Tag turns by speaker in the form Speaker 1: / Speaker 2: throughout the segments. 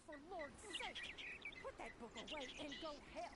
Speaker 1: for Lord's sake! Put that book away and go help!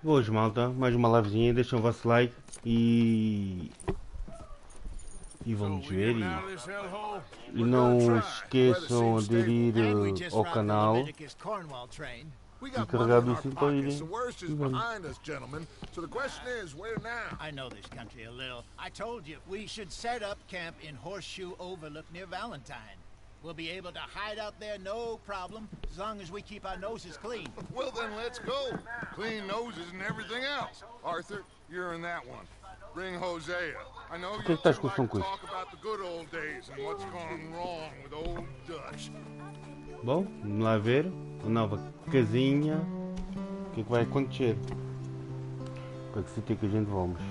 Speaker 2: Boas malta, mais uma livezinha, deixem o vosso like e vamos ver e não esqueçam de aderir ao canal e carregar o sininho para irem e vamos.
Speaker 3: So the question is, where now?
Speaker 4: I know this country a little. I told you, we should set up camp in Horseshoe Overlook near Valentine. We'll be able to hide out there no problem, as long as we keep our noses clean.
Speaker 3: Well then, let's go. Clean noses and everything else. Arthur, you're in that one. Bring Hosea. I know you like to talk about the good old days and what's gone wrong with old Dutch.
Speaker 2: Bom, vamos lá ver a nova casinha. O que é que vai acontecer? Para que sítio é que a gente vamos?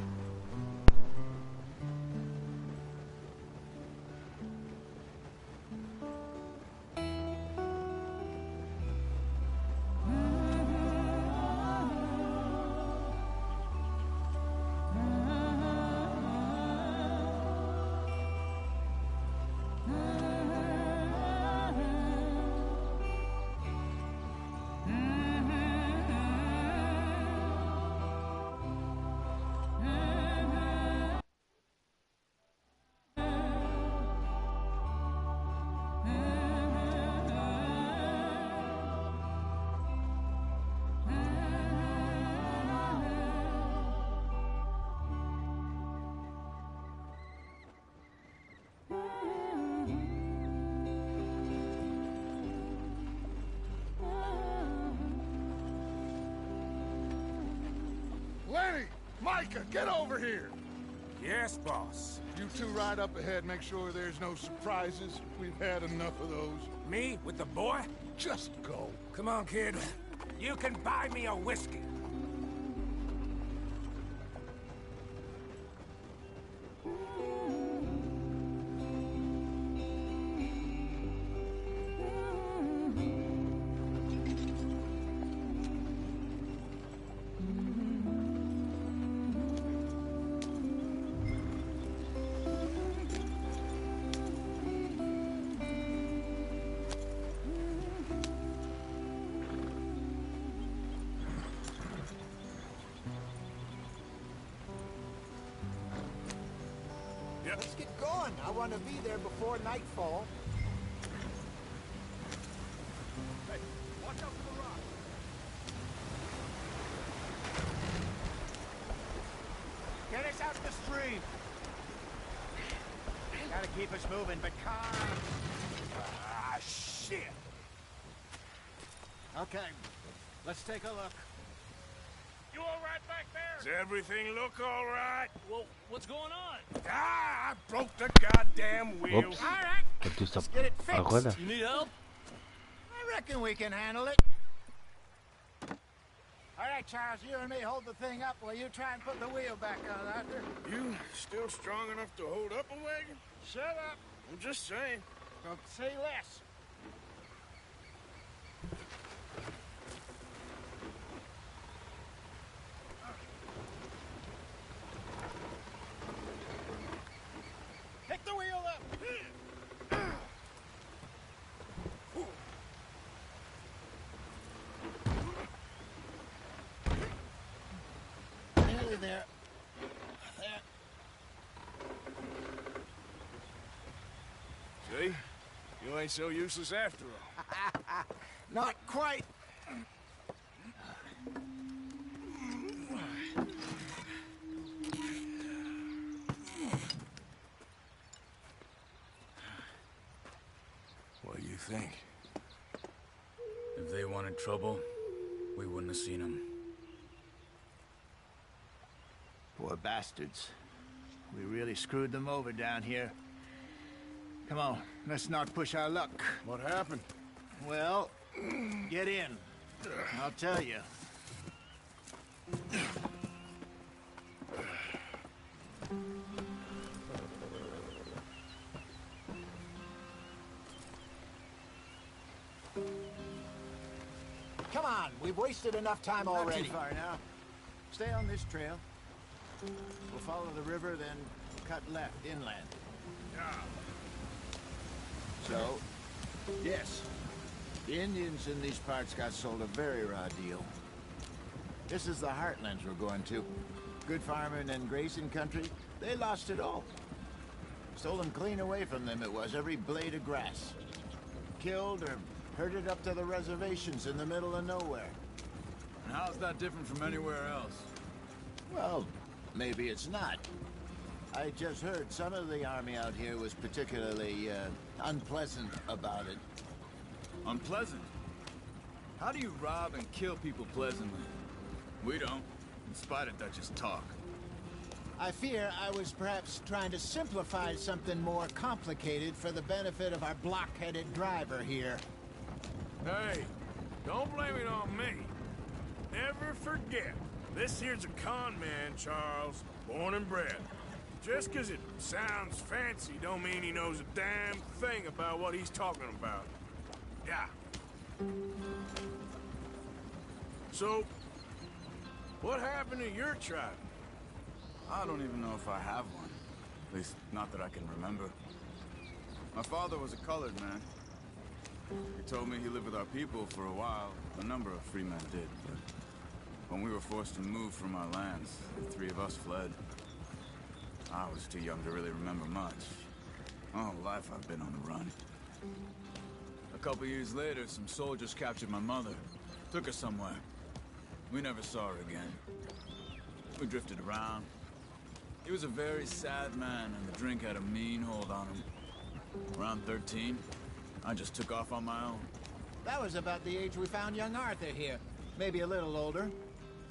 Speaker 3: Micah, get over here!
Speaker 5: Yes, boss.
Speaker 3: You two ride up ahead, make sure there's no surprises. We've had enough of those.
Speaker 5: Me? With the boy?
Speaker 3: Just go.
Speaker 5: Come on, kid. You can buy me a whiskey.
Speaker 4: Let's get going. I want to be there before nightfall.
Speaker 5: Hey, watch out for the rock.
Speaker 4: Get us out the stream. Gotta keep us moving, but calm.
Speaker 5: Ah, shit.
Speaker 4: Okay, let's take a look.
Speaker 5: You all right back there? Does everything look all right?
Speaker 6: Well, what's going on?
Speaker 5: Ah, I broke the goddamn wheel.
Speaker 2: Ops.
Speaker 4: All right.
Speaker 2: Let's
Speaker 4: Get it fixed.
Speaker 2: agora.
Speaker 6: You need help?
Speaker 4: reckon we can handle it. All right, Charles, you and me hold the thing up while you try and put the wheel back on, Arthur.
Speaker 5: You still strong enough to hold up a wagon?
Speaker 4: Shut up.
Speaker 5: I'm just saying.
Speaker 4: Don't say less. Pick the wheel up. Nearly there. There.
Speaker 5: See? You ain't so useless after all.
Speaker 4: Not quite.
Speaker 5: What do you think?
Speaker 6: If they wanted trouble, we wouldn't have seen them.
Speaker 4: Poor bastards. We really screwed them over down here. Come on, let's not push our luck.
Speaker 5: What happened?
Speaker 4: Well, get in. I'll tell you. Come on, we've wasted enough time already. Not too far now. Stay on this trail. We'll follow the river, then cut left inland.
Speaker 5: Yeah.
Speaker 4: So, yes, the Indians in these parts got sold a very raw deal. This is the heartlands we're going to. Good farming and grazing country, they lost it all. Stolen clean away from them it was, every blade of grass. Killed or herded up to the reservations in the middle of nowhere.
Speaker 6: And how's that different from anywhere else?
Speaker 4: Well, maybe it's not. I just heard some of the army out here was particularly, unpleasant about it.
Speaker 6: Unpleasant? How do you rob and kill people pleasantly? We don't, in spite of Dutch's talk.
Speaker 4: I fear I was perhaps trying to simplify something more complicated for the benefit of our block-headed driver here.
Speaker 5: Hey, don't blame it on me. Never forget, this here's a con man, Charles, born and bred. Just 'cause it sounds fancy don't mean he knows a damn thing about what he's talking about. Yeah. So, what happened to your tribe?
Speaker 6: I don't even know if I have one. At least, not that I can remember. My father was a colored man. He told me he lived with our people for a while. A number of free men did, but when we were forced to move from our lands, the three of us fled. I was too young to really remember much. My whole life I've been on the run. A couple years later, some soldiers captured my mother. Took her somewhere. We never saw her again. We drifted around. He was a very sad man, and the drink had a mean hold on him. Around 13, I just took off on my own.
Speaker 4: That was about the age we found young Arthur here. Maybe a little older.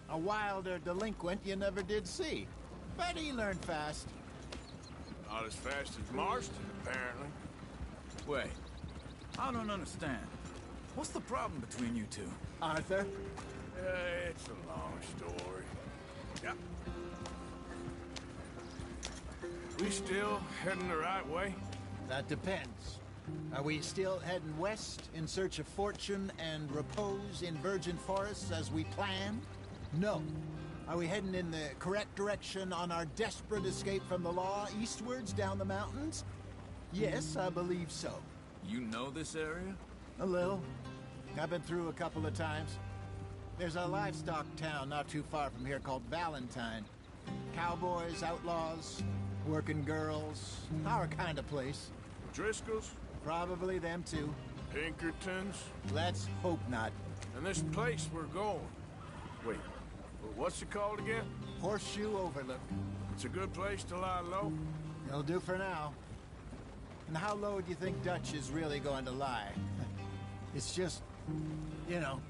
Speaker 4: A wilder delinquent you never did see. But he learned fast.
Speaker 5: Not as fast as Marston, apparently.
Speaker 6: Wait, I don't understand. What's the problem between you two?
Speaker 4: Arthur?
Speaker 5: It's a long story. Yeah. We still heading the right way?
Speaker 4: That depends. Are we still heading west in search of fortune and repose in virgin forests as we planned? No. Are we heading in the correct direction on our desperate escape from the law eastwards down the mountains? Yes, I believe so.
Speaker 6: You know this area?
Speaker 4: A little. I've been through a couple of times. There's a livestock town not too far from here called Valentine. Cowboys, outlaws, working girls, our kind of place.
Speaker 5: Driscoll's?
Speaker 4: Probably them too.
Speaker 5: Pinkertons?
Speaker 4: Let's hope not.
Speaker 5: And this place we're going. Wait, what's it called again?
Speaker 4: Horseshoe Overlook.
Speaker 5: It's a good place to lie low?
Speaker 4: It'll do for now. And how low do you think Dutch is really going to lie? It's just, you know,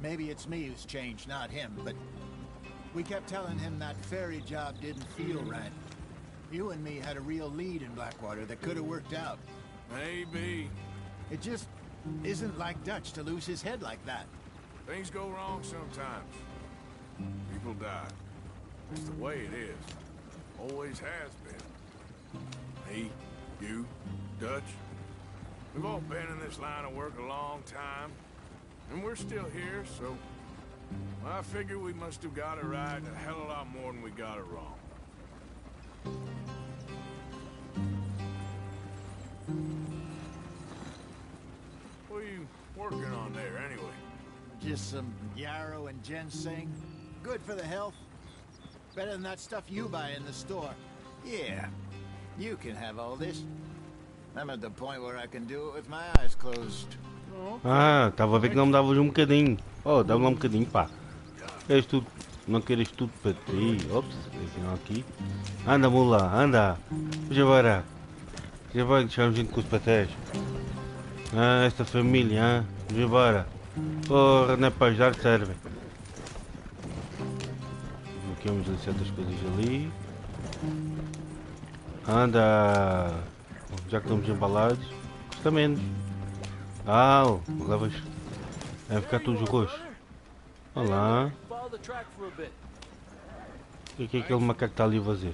Speaker 4: maybe it's me who's changed, not him, but we kept telling him that ferry job didn't feel right. You and me had a real lead in Blackwater that could have worked out.
Speaker 5: Maybe.
Speaker 4: It just isn't like Dutch to lose his head like that.
Speaker 5: Things go wrong sometimes. People die. It's the way it is. Always has been. Me, you, Dutch. We've all been in this line of work a long time. And we're still here, so... I figure we must have got it right a hell of a lot more than we got it wrong. What are you working on there, anyway?
Speaker 4: Just some yarrow and ginseng. Good for the health. Better than that stuff you buy in the store. Yeah, you can have all this. I'm at the point where I can do it with my eyes closed.
Speaker 2: Ah, estava a ver que não me davas um bocadinho. Oh, dá-me lá um bocadinho, pá. Queres tudo? Não queres tudo para ti? Ops, esse não aqui. Anda, mula, anda. Já vai deixar gente com os patés. Ah, esta família, ah. Já bora. Porra, não é para ajudar, serve. Bloqueamos ali certas coisas ali. Anda. Já que estamos embalados, custa menos. Ah, agora vai ficar tudo roxo. Olá. O que é aquele macaco que está ali a fazer?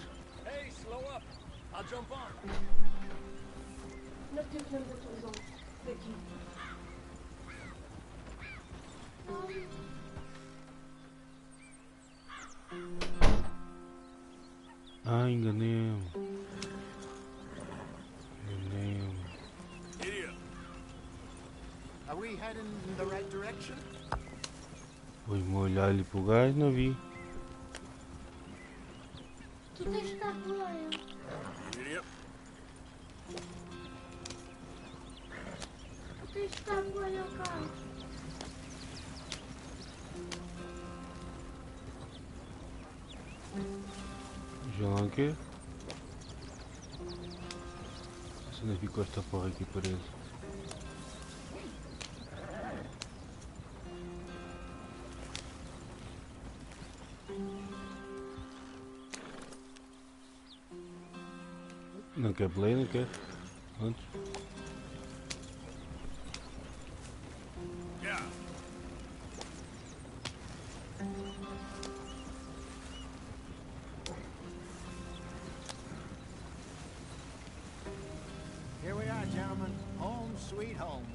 Speaker 2: Ah, enganei-me.
Speaker 4: Are we heading in the right direction?
Speaker 2: Fui-me olhar ali para o gajo, não vi.
Speaker 7: Tu tens de estar por lá. Tu tens de estar por lá, cara.
Speaker 2: Já lá o quê? Se não ficou esta porra aqui presa. Não quer play, não quer? Antes.
Speaker 4: Here we are, gentlemen. Home sweet home.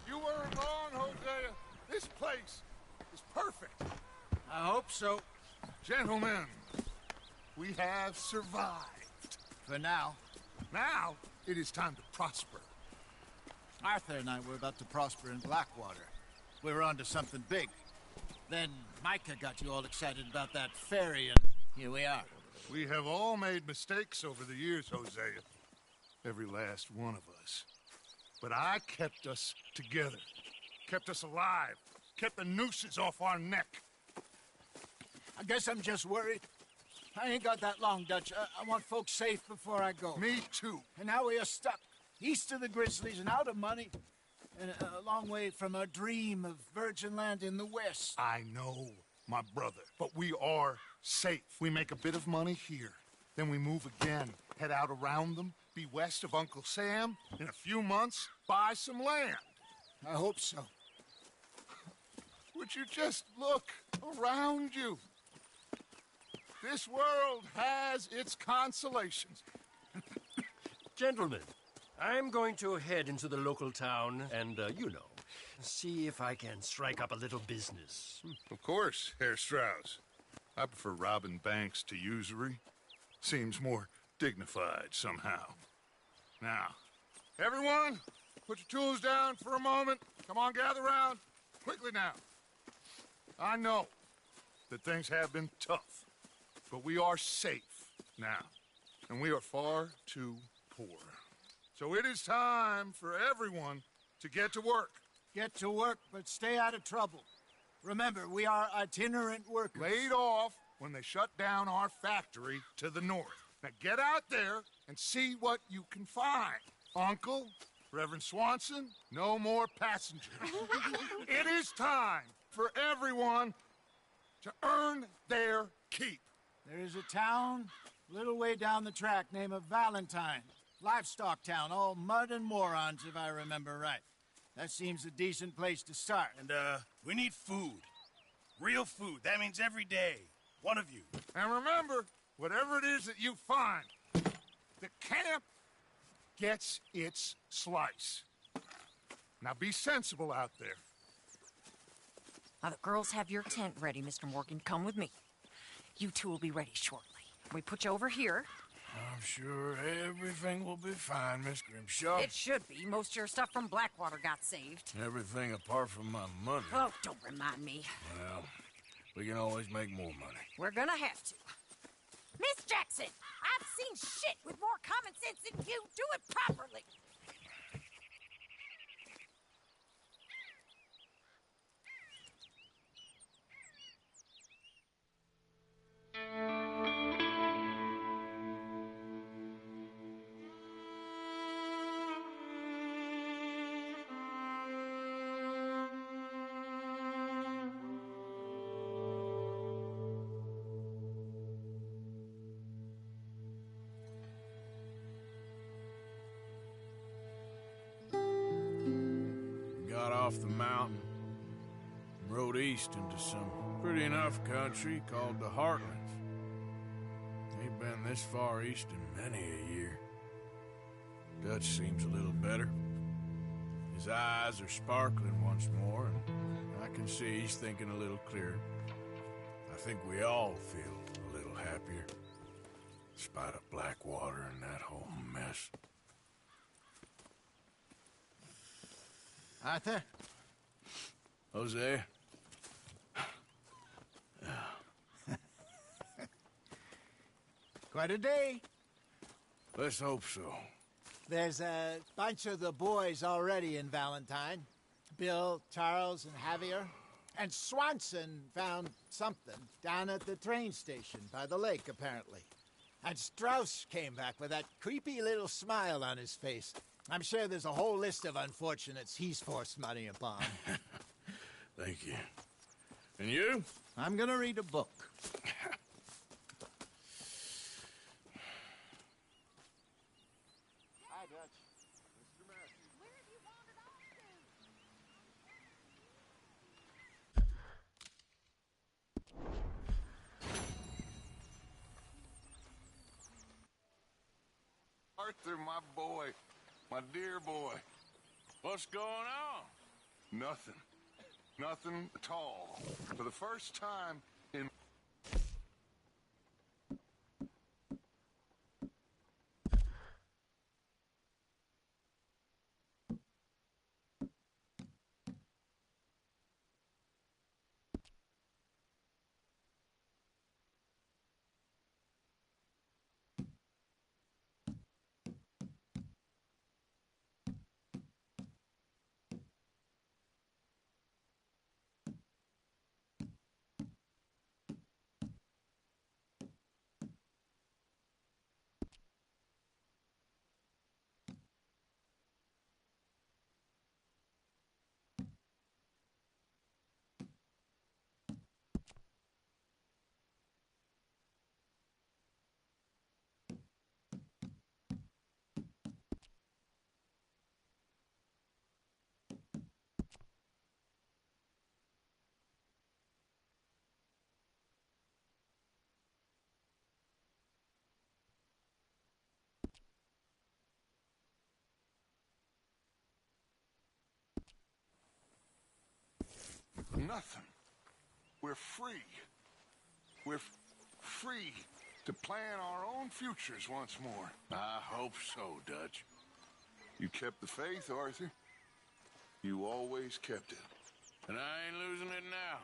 Speaker 3: You weren't wrong, Hosea. This place is perfect.
Speaker 4: I hope so.
Speaker 3: Gentlemen, we have survived.
Speaker 4: For now.
Speaker 3: Now, it is time to prosper.
Speaker 4: Arthur and I were about to prosper in Blackwater. We were on to something big. Then Micah got you all excited about that ferry, and here we are.
Speaker 3: We have all made mistakes over the years, Hosea. Every last one of us. But I kept us together. Kept us alive. Kept the nooses off our neck.
Speaker 4: I guess I'm just worried. I ain't got that long, Dutch. I want folks safe before I go.
Speaker 3: Me too.
Speaker 4: And now we are stuck, east of the Grizzlies and out of money, and a long way from our dream of virgin land in the west.
Speaker 3: I know, my brother, but we are safe. We make a bit of money here, then we move again, head out around them, be west of Uncle Sam, in a few months, buy some land.
Speaker 4: I hope so.
Speaker 3: Would you just look around you? This world has its consolations.
Speaker 8: Gentlemen, I'm going to head into the local town and, see if I can strike up a little business.
Speaker 3: Of course, Herr Strauss. I prefer robbing banks to usury. Seems more dignified somehow. Now, everyone, put your tools down for a moment. Come on, gather round. Quickly now. I know that things have been tough. But we are safe now, and we are far too poor. So it is time for everyone to get to work.
Speaker 4: Get to work, but stay out of trouble. Remember, we are itinerant workers.
Speaker 3: Laid off when they shut down our factory to the north. Now get out there and see what you can find. Uncle, Reverend Swanson, no more passengers. It is time for everyone to earn their keep.
Speaker 4: There is a town Little way down the track, name of Valentine. Livestock town, all mud and morons, if I remember right. That seems a decent place to start.
Speaker 5: And, we need food. Real food. That means every day. One of you.
Speaker 3: And remember, whatever it is that you find, the camp gets its slice. Now be sensible out there.
Speaker 9: Now, the girls have your tent ready, Mr. Morgan. Come with me. You two will be ready shortly. We put you over here.
Speaker 5: I'm sure everything will be fine, Miss Grimshaw.
Speaker 9: It should be. Most of your stuff from Blackwater got saved.
Speaker 5: Everything apart from my money.
Speaker 9: Oh, don't remind me.
Speaker 5: Well, we can always make more money.
Speaker 9: We're gonna have to. Miss Jackson, I've seen shit with more common sense than you. Do it properly.
Speaker 5: Got off the mountain, rode east into some pretty enough country called the Heartlands. Ain't been this far east in many a year. Dutch seems a little better. His eyes are sparkling once more, and I can see he's thinking a little clearer. I think we all feel a little happier, despite of Blackwater and that whole mess.
Speaker 4: Arthur?
Speaker 5: Jose?
Speaker 4: Quite a day.
Speaker 5: Let's hope so.
Speaker 4: There's a bunch of the boys already in Valentine. Bill, Charles, and Javier. And Swanson found something down at the train station by the lake, apparently. And Strauss came back with that creepy little smile on his face. I'm sure there's a whole list of unfortunates he's forced money upon.
Speaker 5: Thank you. And you?
Speaker 4: I'm gonna read a book. Hi, Dutch. Mr. Matthews.
Speaker 1: Where have you wandered off to?
Speaker 3: Arthur, my boy. My dear boy.
Speaker 5: What's going on?
Speaker 3: Nothing. Nothing at all. For the first time in... Nothing. We're free. We're free to plan our own futures once more.
Speaker 5: I hope so, Dutch.
Speaker 3: You kept the faith, Arthur. You always kept it.
Speaker 5: And I ain't losing it now.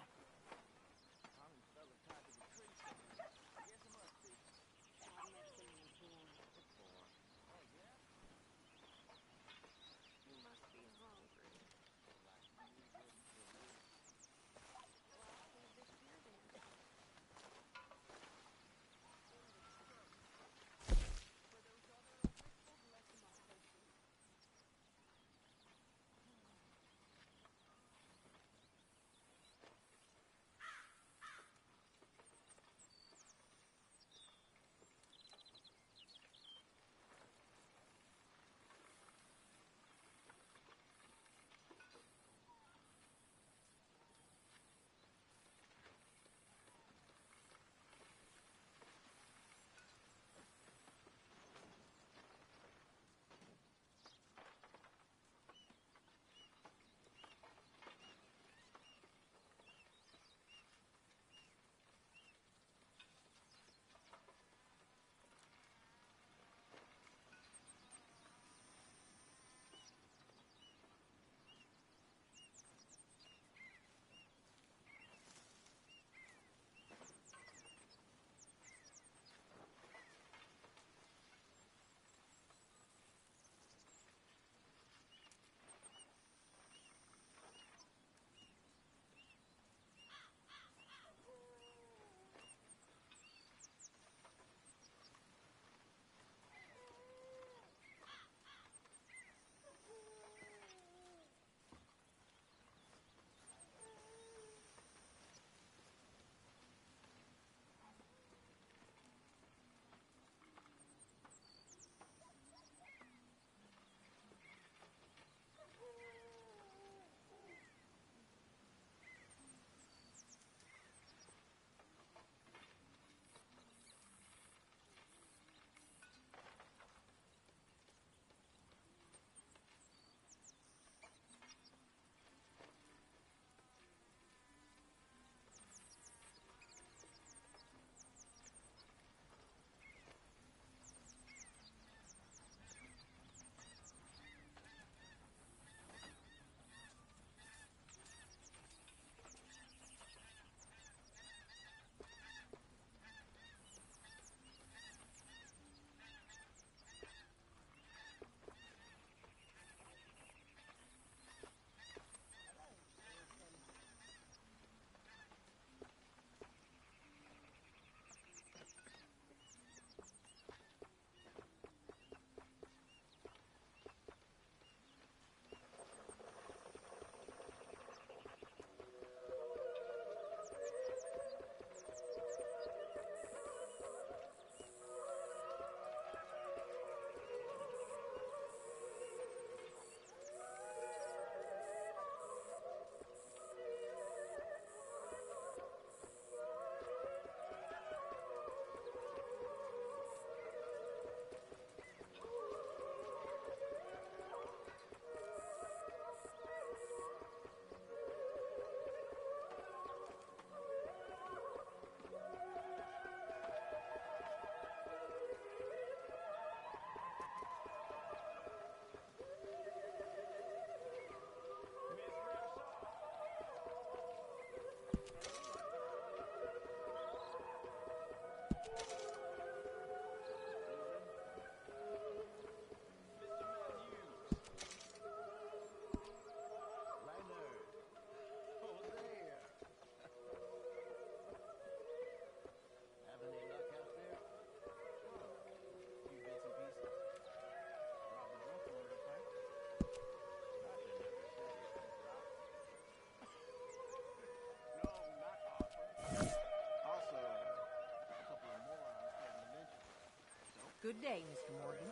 Speaker 9: day, Mr. Morgan.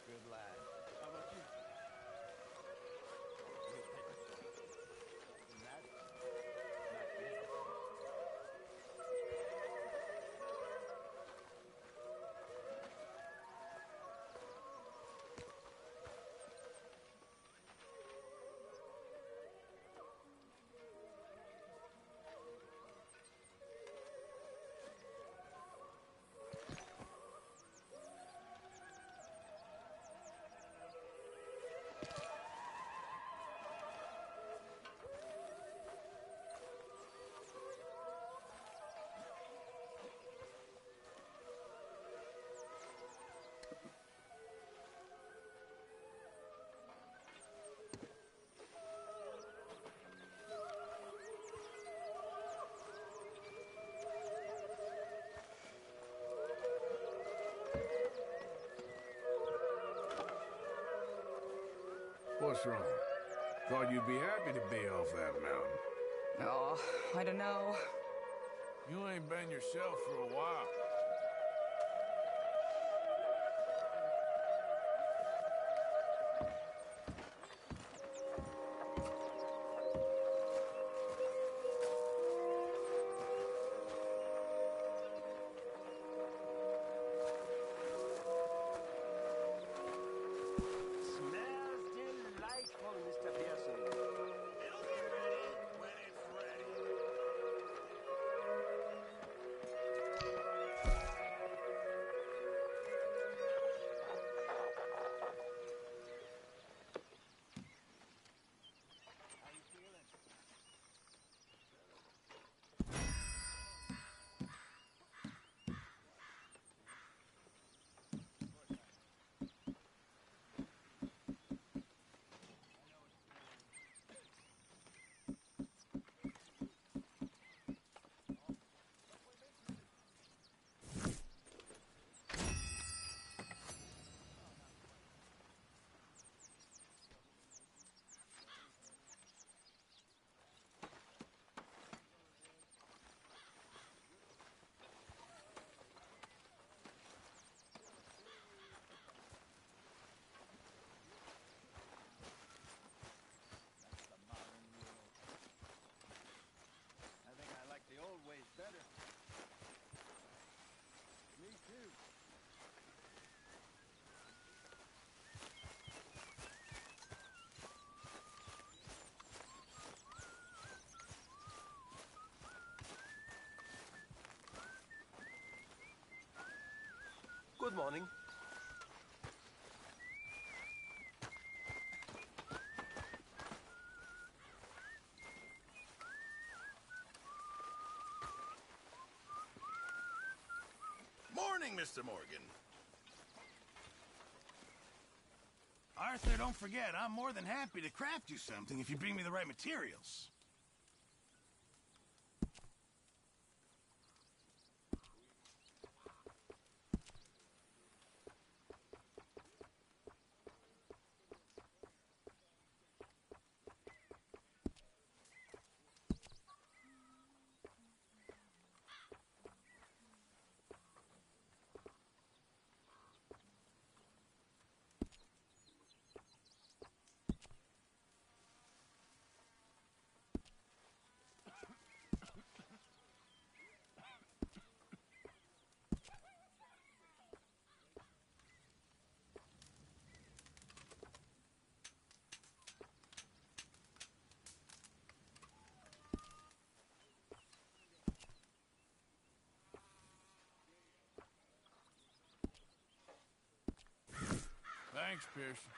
Speaker 5: Good lad. How about you? What's wrong? Thought you'd be happy to be off that mountain.
Speaker 10: Oh, I don't know.
Speaker 5: You ain't been yourself for a while.
Speaker 8: Smells delightful, Mr. Pearson. It'll be ready when it's ready.
Speaker 4: I think I like the old ways better. Me too.
Speaker 8: Good morning.
Speaker 5: Morning, Mr. Morgan. Arthur, don't forget, I'm more than happy to craft you something if you bring me the right materials. Thanks, Pearson.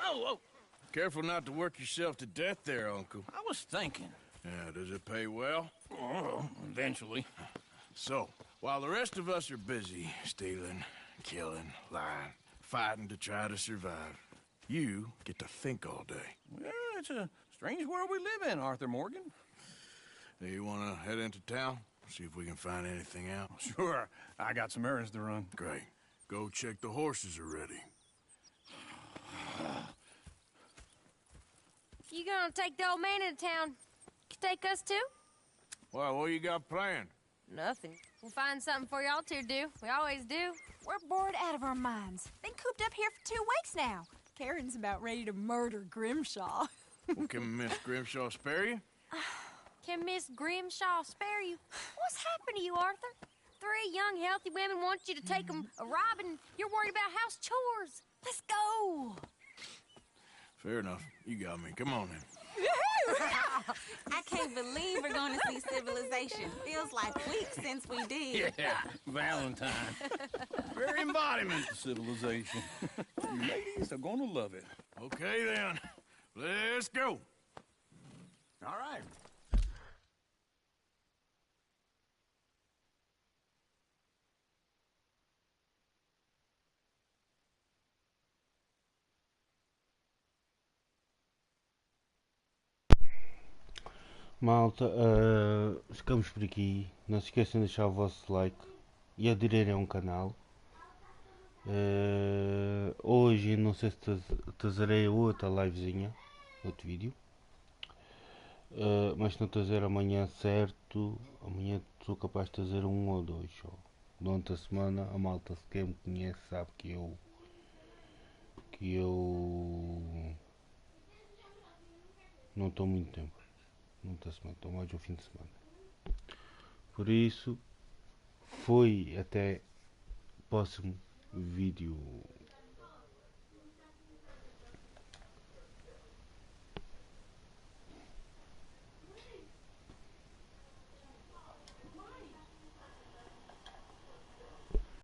Speaker 5: Oh. Careful not to work yourself to death there, Uncle.
Speaker 11: I was thinking.
Speaker 5: Yeah, does it pay well?
Speaker 11: Oh, eventually.
Speaker 5: So, while the rest of us are busy stealing, killing, lying, fighting to try to survive, you get to think all day.
Speaker 11: Well, it's a strange world we live in, Arthur Morgan.
Speaker 5: Hey, you want to head into town? See if we can find anything out?
Speaker 11: Sure. I got some errands to run.
Speaker 5: Great. Go check the horses are ready.
Speaker 12: You gonna take the old man into town? Take us too?
Speaker 5: Well, what you got planned?
Speaker 12: Nothing. We'll find something for y'all to do. We always do.
Speaker 13: We're bored out of our minds. Been cooped up here for 2 weeks now. Karen's about ready to murder Grimshaw.
Speaker 5: Well, can Miss Grimshaw spare you?
Speaker 12: Can Miss Grimshaw spare you? What's happened to you, Arthur? 3 young, healthy women want you to take them a robbing. You're worried about house chores. Let's go.
Speaker 5: Fair enough. You got me. Come on then.
Speaker 14: I can't believe we're going to see civilization. Feels like weeks since we did.
Speaker 11: Yeah, Valentine. Very embodiment of civilization. You ladies are going to love it.
Speaker 5: Okay then. Let's go.
Speaker 11: All right.
Speaker 2: Malta, ficamos por aqui. Não se esqueçam de deixar o vosso like e aderirem ao canal. Hoje não sei se trazerei outra livezinha, outro vídeo. Mas se não trazer amanhã, certo. Amanhã sou capaz de trazer 1 ou 2 só. Durante a semana, a malta se quem me conhece sabe que eu não estou muito tempo. Muita semana, estou mais um fim de semana. Por isso, foi até o próximo vídeo.